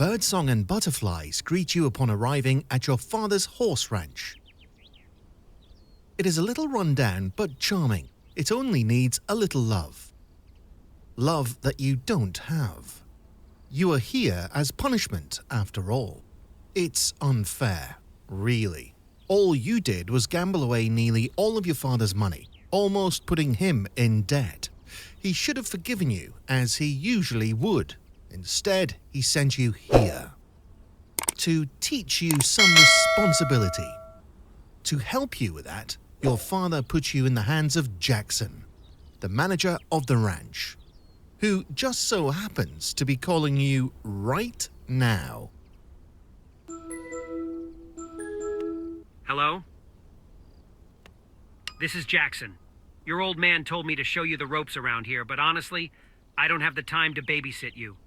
Birdsong and butterflies greet you upon arriving at your father's horse ranch. It is a little run down but charming. It only needs a little love. Love that you don't have. You are here as punishment, after all. It's unfair, really. All you did was gamble away nearly all of your father's money, almost putting him in debt. He should have forgiven you, as he usually would. Instead, he sent you here to teach you some responsibility. To help you with that, your father put you in the hands of Jackson, the manager of the ranch, who just so happens to be calling you right now. Hello? This is Jackson. Your old man told me to show you the ropes around here, but honestly, I don't have the time to babysit you.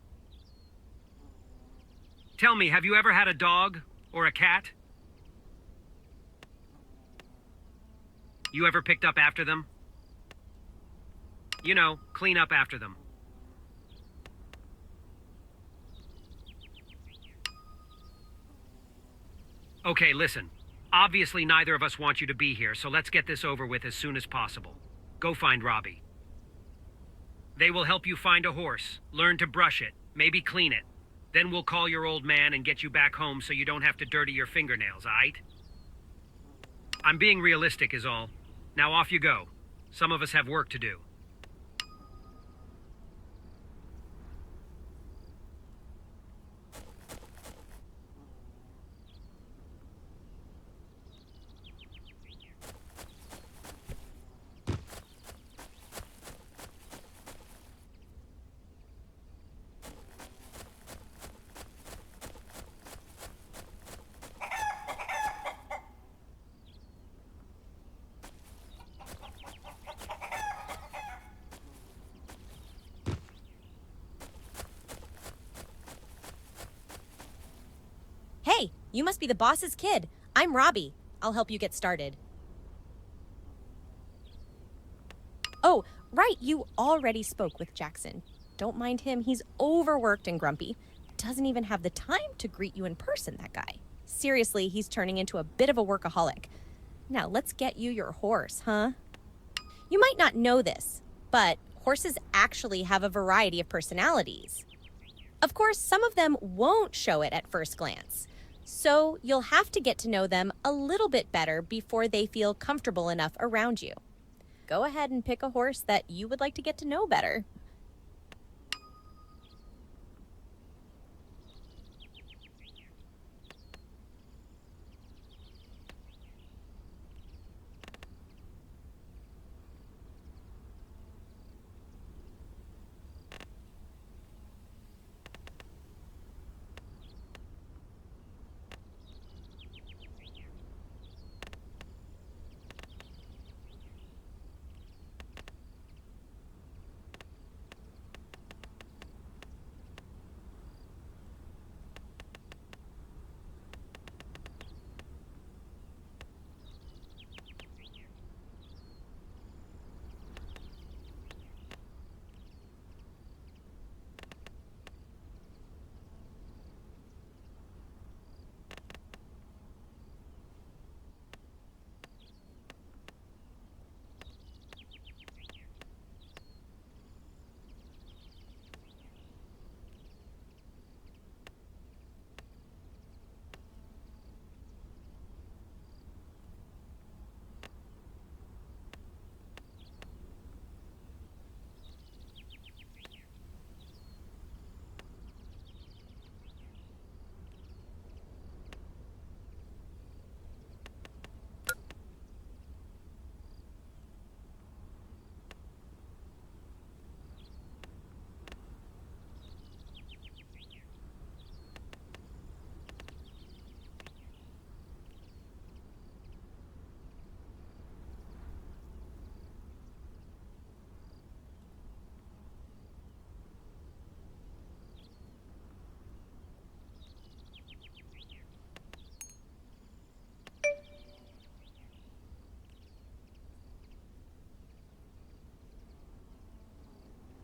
Tell me, have you ever had a dog or a cat? You ever picked up after them? You know, clean up after them. Okay, listen. Obviously, neither of us want you to be here, so let's get this over with as soon as possible. Go find Robbie. They will help you find a horse, learn to brush it, maybe clean it. Then we'll call your old man and get you back home so you don't have to dirty your fingernails, aight? I'm being realistic is all. Now off you go. Some of us have work to do. Hey, you must be the boss's kid. I'm Robbie. I'll help you get started. Oh, right, you already spoke with Jackson. Don't mind him, he's overworked and grumpy. Doesn't even have the time to greet you in person, that guy. Seriously, he's turning into a bit of a workaholic. Now, let's get you your horse, huh? You might not know this, but horses actually have a variety of personalities. Of course, some of them won't show it at first glance. So you'll have to get to know them a little bit better before they feel comfortable enough around you. Go ahead and pick a horse that you would like to get to know better.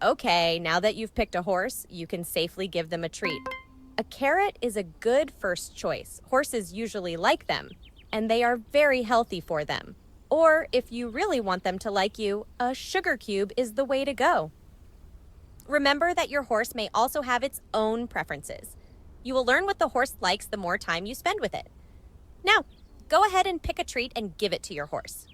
Okay, now that you've picked a horse, you can safely give them a treat. A carrot is a good first choice. Horses usually like them, and they are very healthy for them. Or if you really want them to like you, a sugar cube is the way to go. Remember that your horse may also have its own preferences. You will learn what the horse likes the more time you spend with it. Now, go ahead and pick a treat and give it to your horse.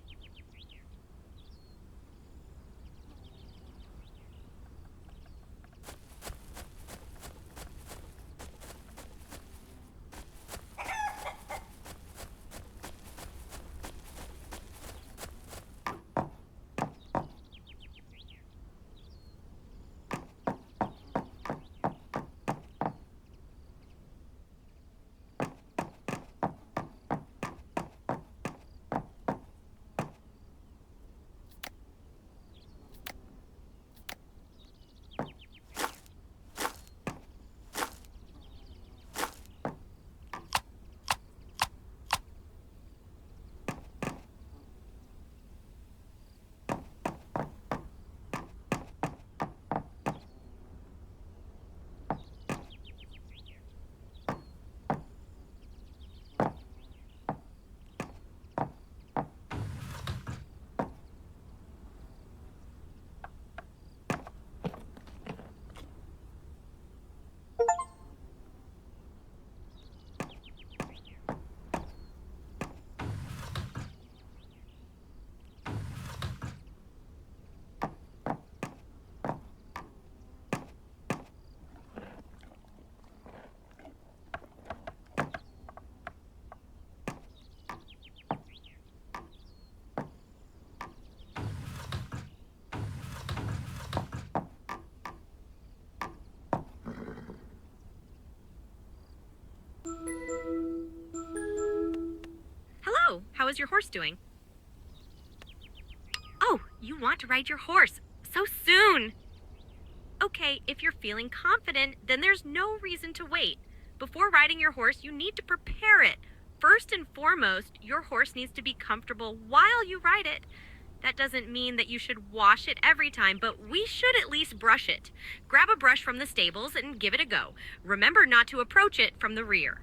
Hello, how is your horse doing? Oh, you want to ride your horse so soon! Okay, if you're feeling confident, then there's no reason to wait. Before riding your horse, you need to prepare it. First and foremost, your horse needs to be comfortable while you ride it. That doesn't mean that you should wash it every time, but we should at least brush it. Grab a brush from the stables and give it a go. Remember not to approach it from the rear.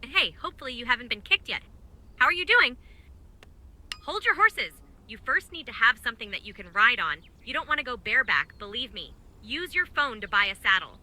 And hey, hopefully you haven't been kicked yet. How are you doing? Hold your horses. You first need to have something that you can ride on. You don't want to go bareback, believe me. Use your phone to buy a saddle.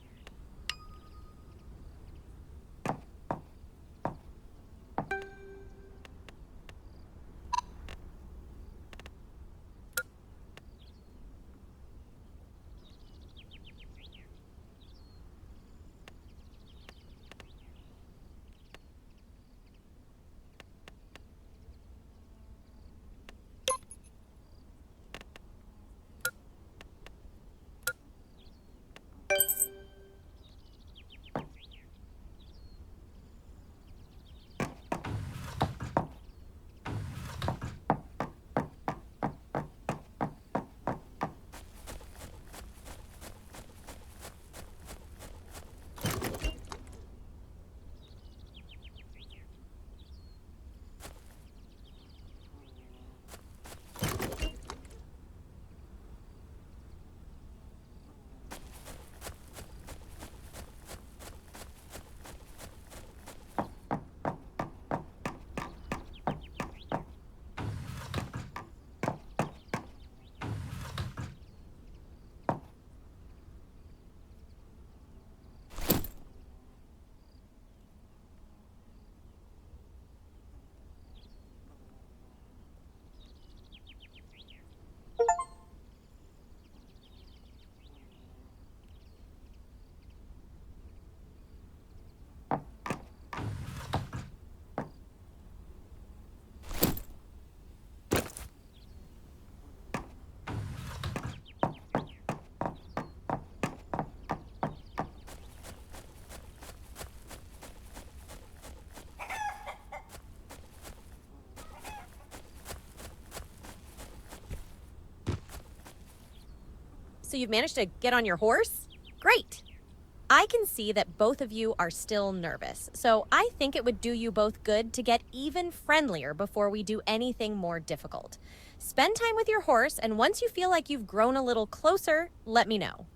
So you've managed to get on your horse? Great. I can see that both of you are still nervous, so I think it would do you both good to get even friendlier before we do anything more difficult. Spend time with your horse, and once you feel like you've grown a little closer, let me know.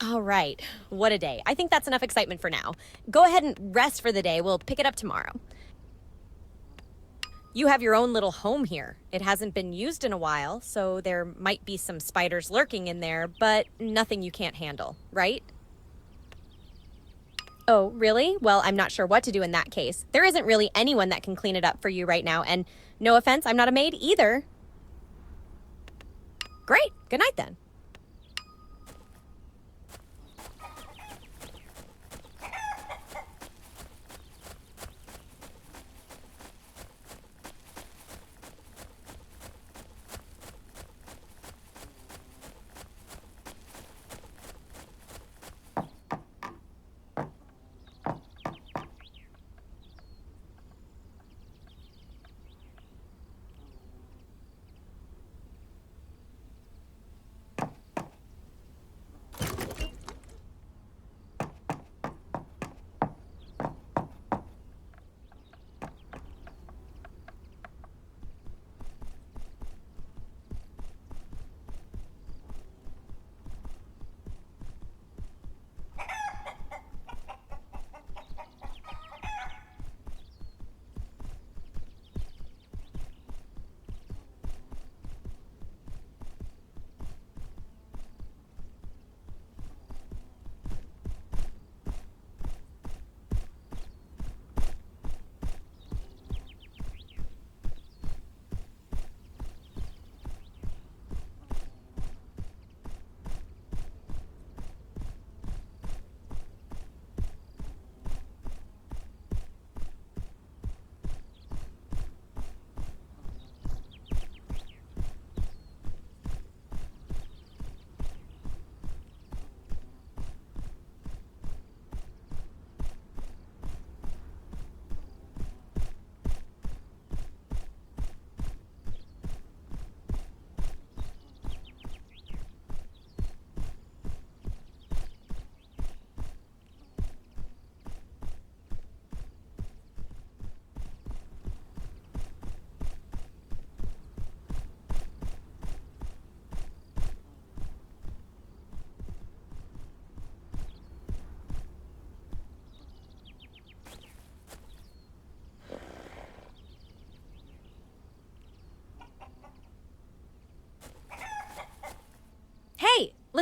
All right, what a day. I think that's enough excitement for now. Go ahead and rest for the day. We'll pick it up tomorrow. You have your own little home here. It hasn't been used in a while, so there might be some spiders lurking in there, but nothing you can't handle, right? Oh, really? Well, I'm not sure what to do in that case. There isn't really anyone that can clean it up for you right now, and no offense, I'm not a maid either. Great. Good night then.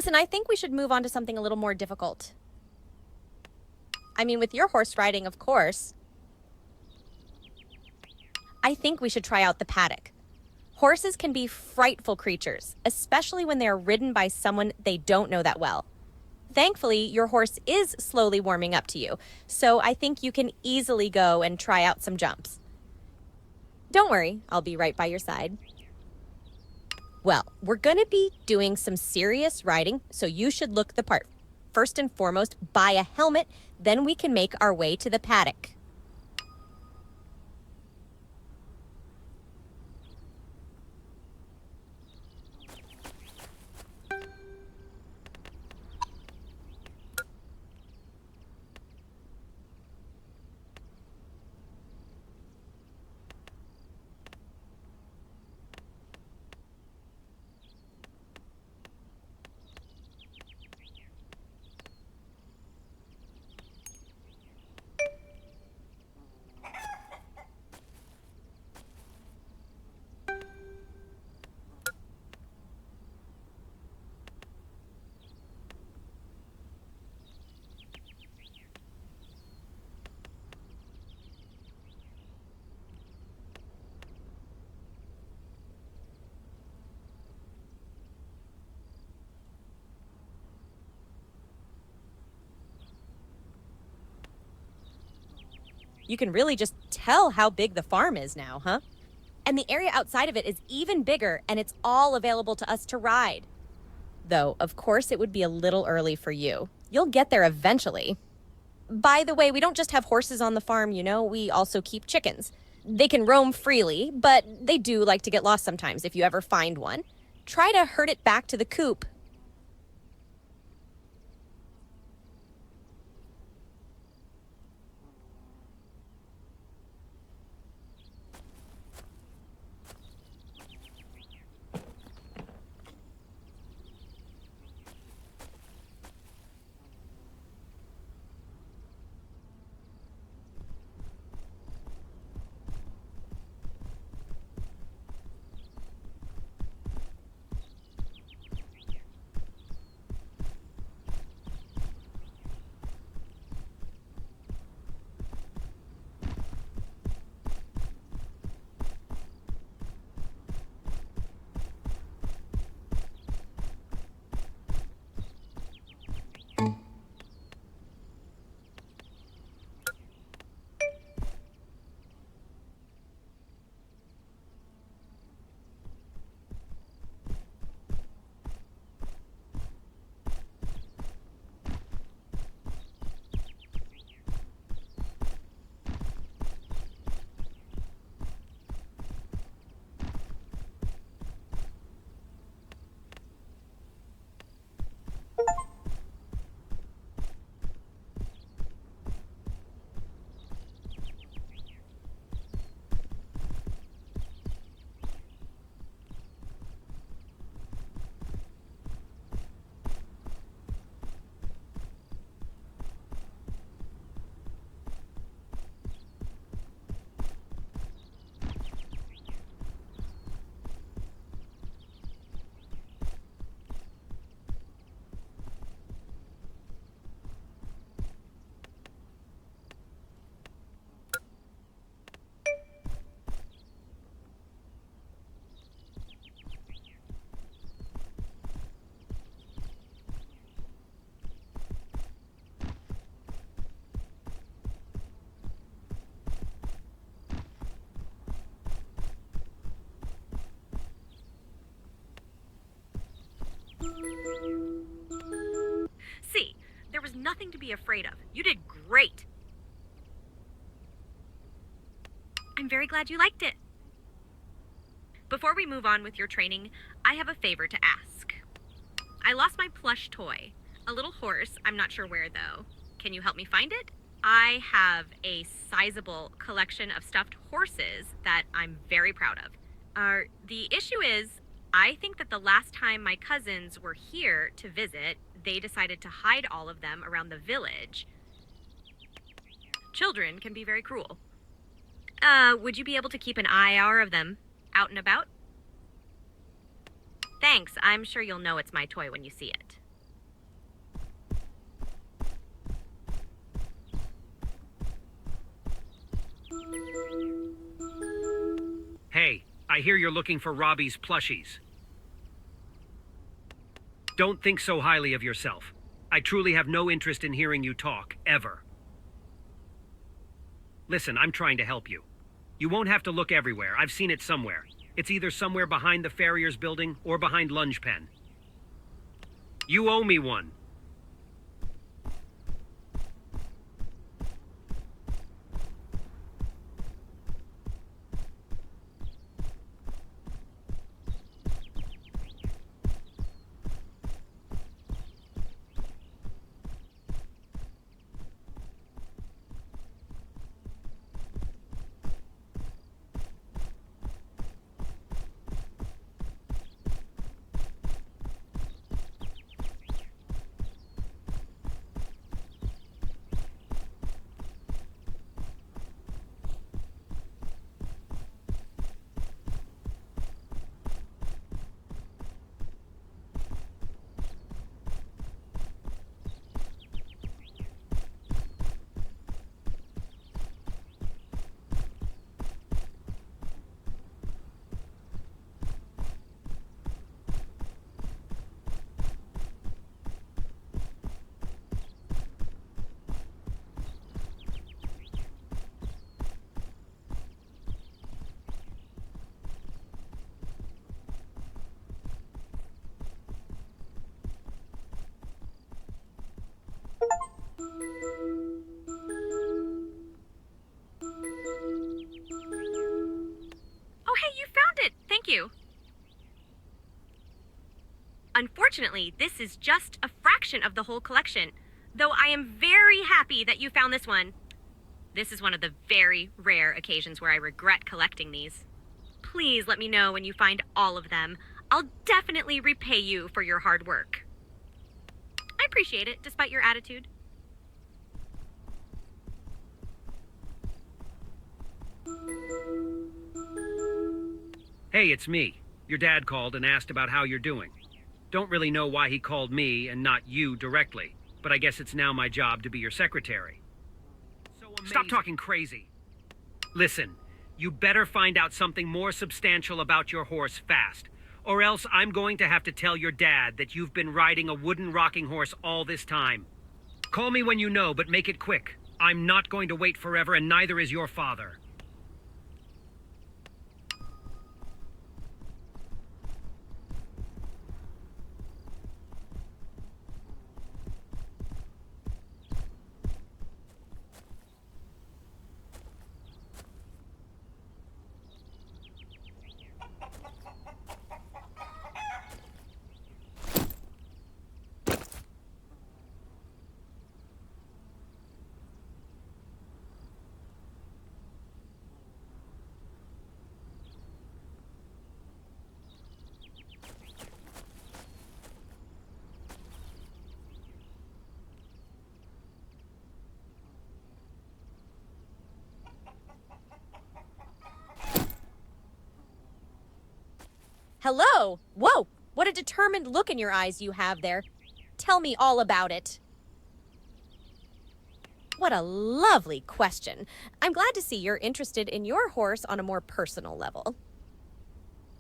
Listen, I think we should move on to something a little more difficult. I mean, with your horse riding, of course. I think we should try out the paddock. Horses can be frightful creatures, especially when they are ridden by someone they don't know that well. Thankfully, your horse is slowly warming up to you, so I think you can easily go and try out some jumps. Don't worry, I'll be right by your side. Well, we're going to be doing some serious riding, so you should look the part. First and foremost, buy a helmet, then we can make our way to the paddock. You can really just tell how big the farm is now, huh? And the area outside of it is even bigger, and it's all available to us to ride. Though, of course, it would be a little early for you. You'll get there eventually. By the way, we don't just have horses on the farm, we also keep chickens. They can roam freely, but they do like to get lost sometimes if you ever find one. Try to herd it back to the coop. See, there was nothing to be afraid of. You did great. I'm very glad you liked it. Before we move on with your training, I have a favor to ask. I lost my plush toy, a little horse. I'm not sure where, though. Can you help me find it? I have a sizable collection of stuffed horses that I'm very proud of. The issue is, I think that the last time my cousins were here to visit, they decided to hide all of them around the village. Children can be very cruel. Would you be able to keep an eye out of them out and about? Thanks. I'm sure you'll know it's my toy when you see it. Hey, I hear you're looking for Robbie's plushies. Don't think so highly of yourself. I truly have no interest in hearing you talk, ever. Listen, I'm trying to help you. You won't have to look everywhere. I've seen it somewhere. It's either somewhere behind the farrier's building or behind Lunge Pen. You owe me one. Oh, hey, you found it! Thank you. Unfortunately, this is just a fraction of the whole collection, though I am very happy that you found this one. This is one of the very rare occasions where I regret collecting these. Please let me know when you find all of them. I'll definitely repay you for your hard work. I appreciate it, despite your attitude. Hey, it's me. Your dad called and asked about how you're doing. Don't really know why he called me and not you directly, but I guess it's now my job to be your secretary. Stop talking crazy. Listen, you better find out something more substantial about your horse fast, or else I'm going to have to tell your dad that you've been riding a wooden rocking horse all this time. Call me when you know, but make it quick. I'm not going to wait forever, and neither is your father. Hello! Whoa! What a determined look in your eyes you have there. Tell me all about it. What a lovely question. I'm glad to see you're interested in your horse on a more personal level.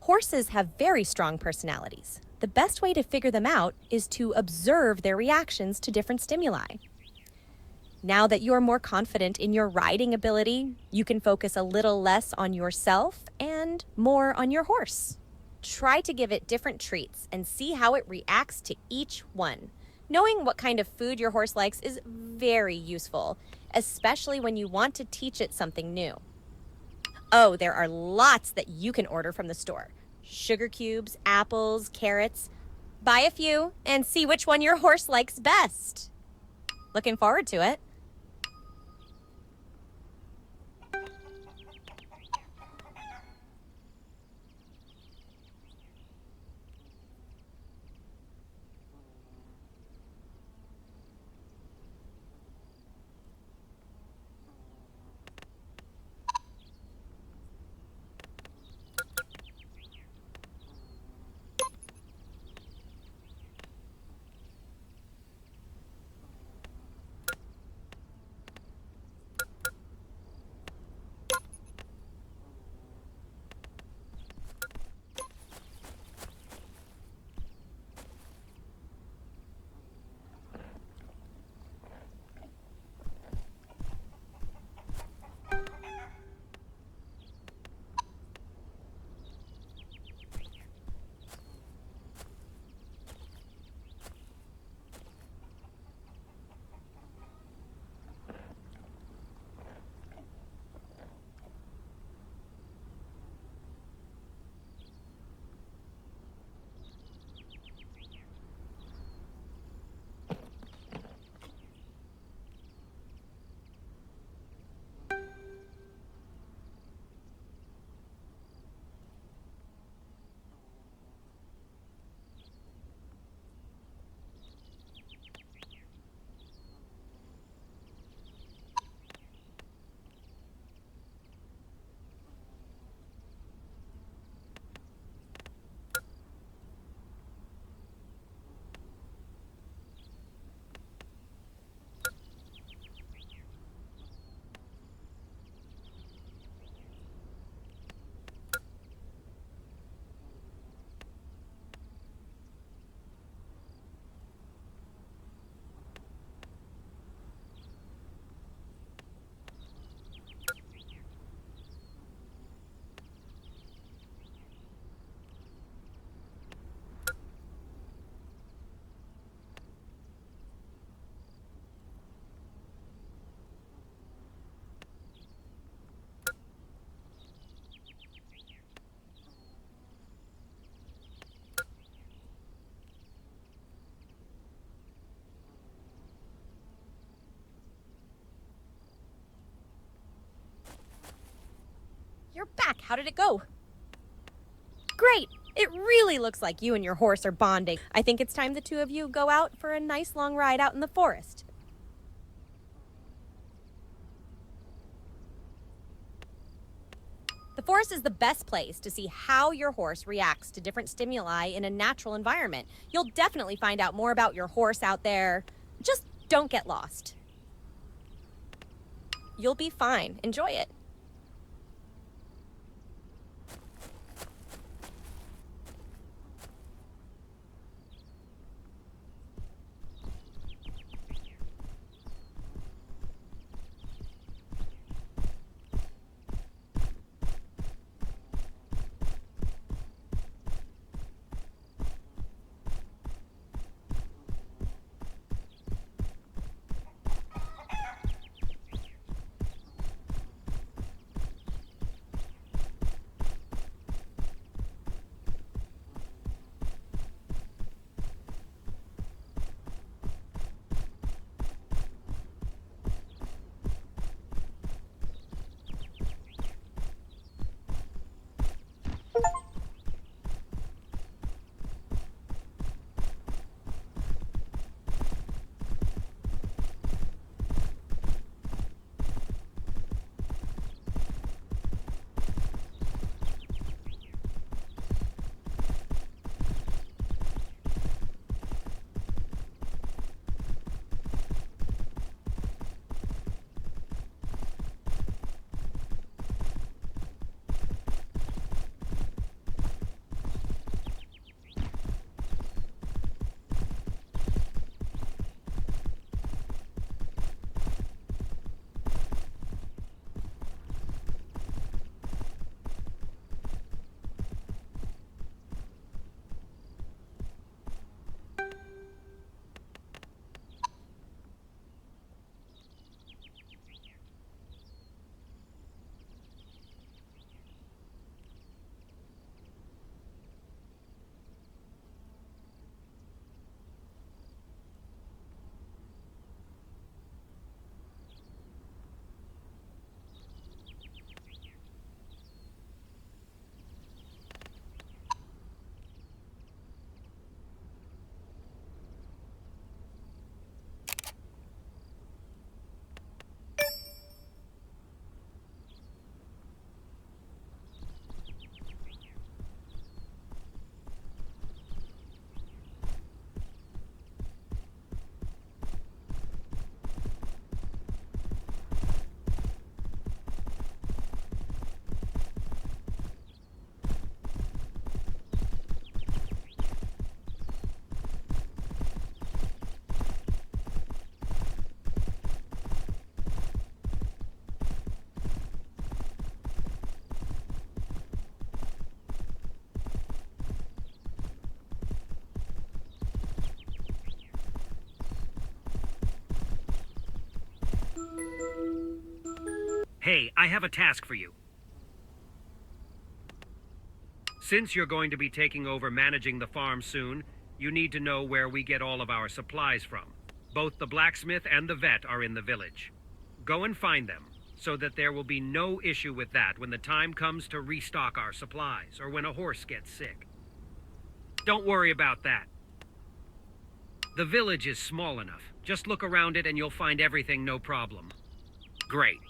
Horses have very strong personalities. The best way to figure them out is to observe their reactions to different stimuli. Now that you're more confident in your riding ability, you can focus a little less on yourself and more on your horse. Try to give it different treats and see how it reacts to each one. Knowing what kind of food your horse likes is very useful, especially when you want to teach it something new. Oh, there are lots that you can order from the store. Sugar cubes, apples, carrots. Buy a few and see which one your horse likes best. Looking forward to it. How did it go? Great! It really looks like you and your horse are bonding. I think it's time the two of you go out for a nice long ride out in the forest. The forest is the best place to see how your horse reacts to different stimuli in a natural environment. You'll definitely find out more about your horse out there. Just don't get lost. You'll be fine. Enjoy it. Hey, I have a task for you. Since you're going to be taking over managing the farm soon, you need to know where we get all of our supplies from. Both the blacksmith and the vet are in the village. Go and find them, so that there will be no issue with that when the time comes to restock our supplies, or when a horse gets sick. Don't worry about that. The village is small enough. Just look around it and you'll find everything no problem. Great.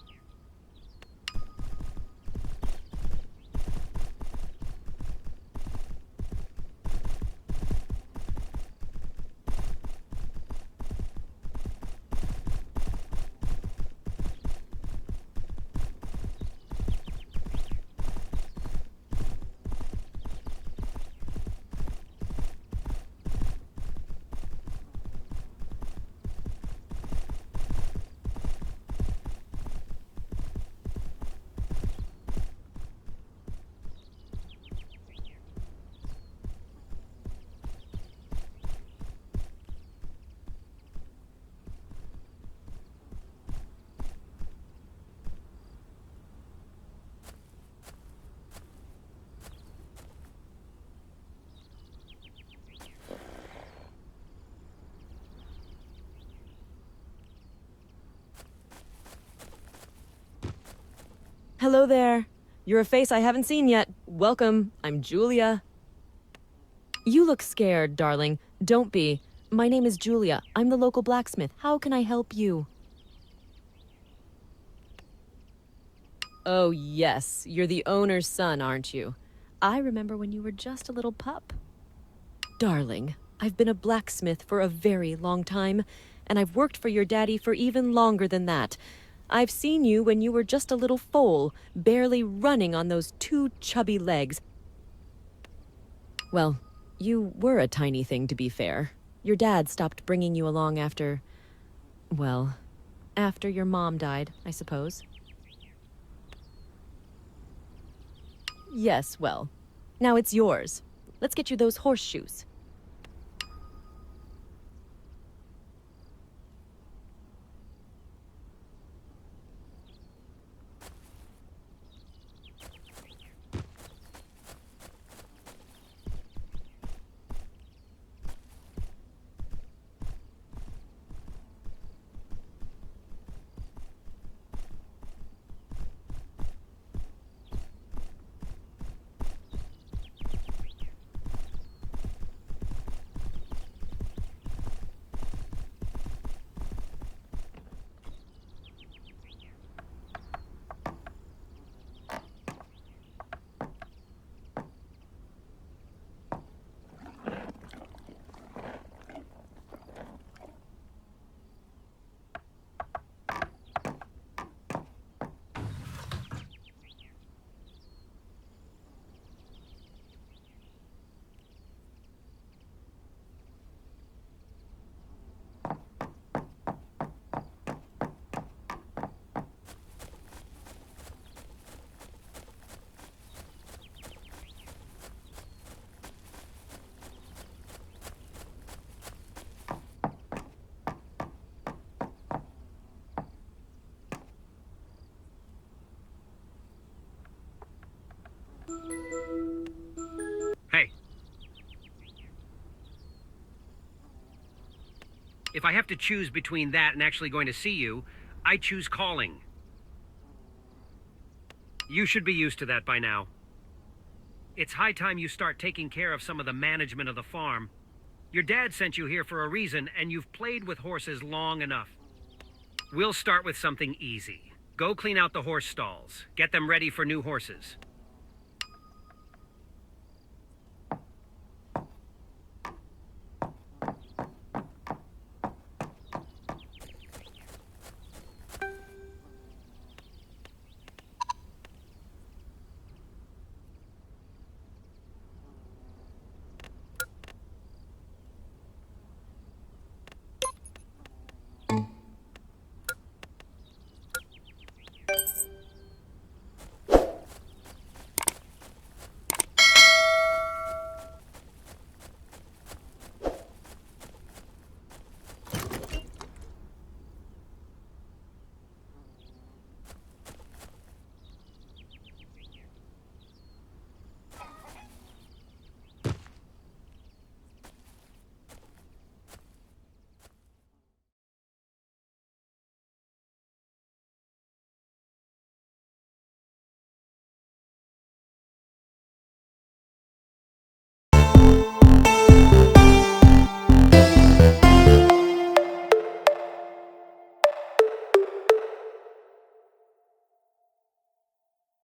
Hello there. You're a face I haven't seen yet. Welcome, I'm Julia. You look scared, darling. Don't be. My name is Julia. I'm the local blacksmith. How can I help you? Oh, yes. You're the owner's son, aren't you? I remember when you were just a little pup. Darling, I've been a blacksmith for a very long time, and I've worked for your daddy for even longer than that. I've seen you when you were just a little foal, barely running on those two chubby legs. Well, you were a tiny thing, to be fair. Your dad stopped bringing you along after... well, after your mom died, I suppose. Yes, well, now it's yours. Let's get you those horseshoes. Hey. If I have to choose between that and actually going to see you, I choose calling. You should be used to that by now. It's high time you start taking care of some of the management of the farm. Your dad sent you here for a reason, and you've played with horses long enough. We'll start with something easy. Go clean out the horse stalls. Get them ready for new horses.